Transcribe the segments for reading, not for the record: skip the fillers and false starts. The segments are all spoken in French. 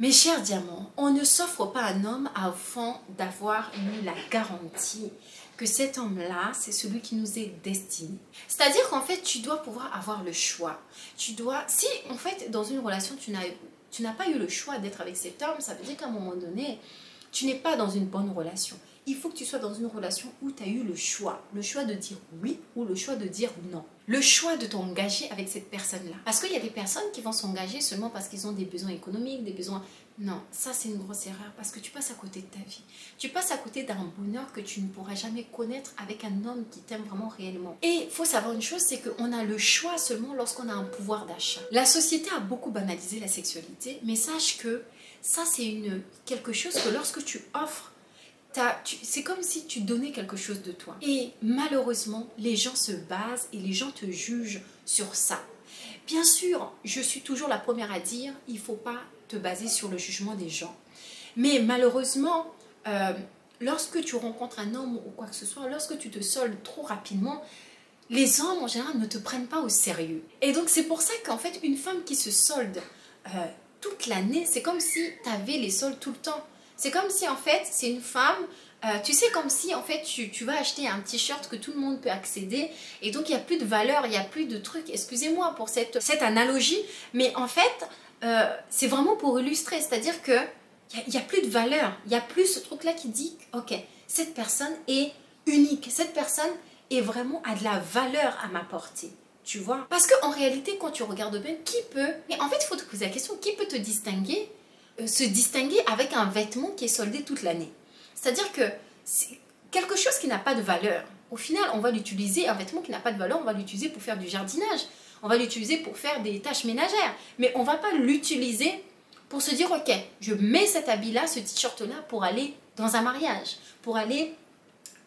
Mes chers diamants, on ne s'offre pas un homme avant d'avoir eu la garantie que cet homme-là, c'est celui qui nous est destiné. C'est-à-dire qu'en fait, tu dois pouvoir avoir le choix. Si en fait, dans une relation, tu n'as pas eu le choix d'être avec cet homme, ça veut dire qu'à un moment donné, tu n'es pas dans une bonne relation. Il faut que tu sois dans une relation où tu as eu le choix de dire oui ou le choix de dire non. Le choix de t'engager avec cette personne-là. Parce qu'il y a des personnes qui vont s'engager seulement parce qu'ils ont des besoins économiques, des besoins... Non, ça c'est une grosse erreur parce que tu passes à côté de ta vie. Tu passes à côté d'un bonheur que tu ne pourras jamais connaître avec un homme qui t'aime vraiment réellement. Et il faut savoir une chose, c'est qu'on a le choix seulement lorsqu'on a un pouvoir d'achat. La société a beaucoup banalisé la sexualité, mais sache que ça c'est quelque chose que lorsque tu offres, c'est comme si tu donnais quelque chose de toi. Et malheureusement, les gens se basent et les gens te jugent sur ça. Bien sûr, je suis toujours la première à dire, il ne faut pas te baser sur le jugement des gens. Mais malheureusement, lorsque tu rencontres un homme ou quoi que ce soit, lorsque tu te soldes trop rapidement, les hommes en général ne te prennent pas au sérieux. Et donc c'est pour ça qu'en fait, une femme qui se solde toute l'année, c'est comme si tu avais les soldes tout le temps. C'est comme si en fait, c'est une femme, tu sais, comme si en fait tu vas acheter un t-shirt que tout le monde peut accéder et donc il n'y a plus de valeur, il n'y a plus de trucs, excusez-moi pour cette analogie, mais en fait, c'est vraiment pour illustrer, c'est-à-dire que il n'y a plus de valeur, il n'y a plus ce truc-là qui dit, ok, cette personne est unique, cette personne est vraiment a de la valeur à m'apporter. Tu vois? Parce qu'en réalité, quand tu regardes bien, qui peut... Mais en fait, il faut te poser la question, qui peut te distinguer, se distinguer avec un vêtement qui est soldé toute l'année? C'est-à-dire que c'est quelque chose qui n'a pas de valeur. Au final, on va l'utiliser, un vêtement qui n'a pas de valeur, on va l'utiliser pour faire du jardinage. On va l'utiliser pour faire des tâches ménagères. Mais on ne va pas l'utiliser pour se dire, ok, je mets cet habit-là, ce t-shirt-là pour aller dans un mariage, pour aller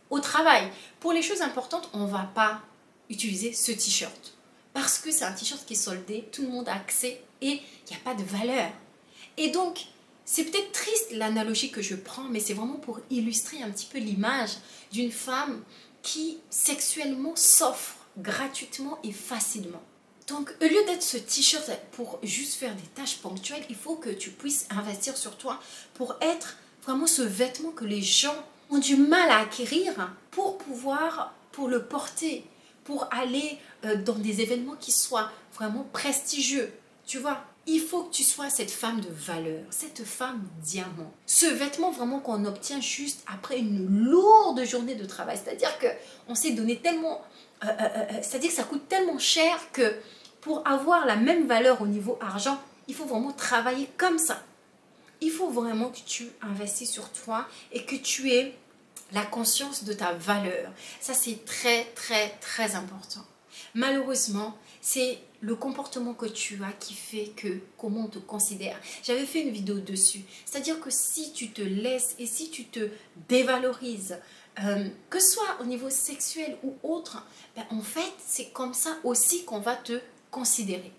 au travail. Pour les choses importantes, on ne va pas utiliser ce t-shirt. Parce que c'est un t-shirt qui est soldé, tout le monde a accès et il n'y a pas de valeur. Et donc, c'est peut-être triste l'analogie que je prends, mais c'est vraiment pour illustrer un petit peu l'image d'une femme qui sexuellement s'offre gratuitement et facilement. Donc, au lieu d'être ce t-shirt pour juste faire des tâches ponctuelles, il faut que tu puisses investir sur toi pour être vraiment ce vêtement que les gens ont du mal à acquérir pour le porter, pour aller dans des événements qui soient vraiment prestigieux. Tu vois, il faut que tu sois cette femme de valeur, cette femme diamant. Ce vêtement vraiment qu'on obtient juste après une lourde journée de travail. C'est-à-dire qu'on s'est donné tellement... c'est-à-dire que ça coûte tellement cher que pour avoir la même valeur au niveau argent, il faut vraiment travailler comme ça. Il faut vraiment que tu investisses sur toi et que tu aies la conscience de ta valeur. Ça, c'est très, très, très important. Malheureusement, c'est le comportement que tu as qui fait que comment on te considère. J'avais fait une vidéo dessus. C'est-à-dire que si tu te laisses et si tu te dévalorises, que ce soit au niveau sexuel ou autre, ben en fait, c'est comme ça aussi qu'on va te considérer.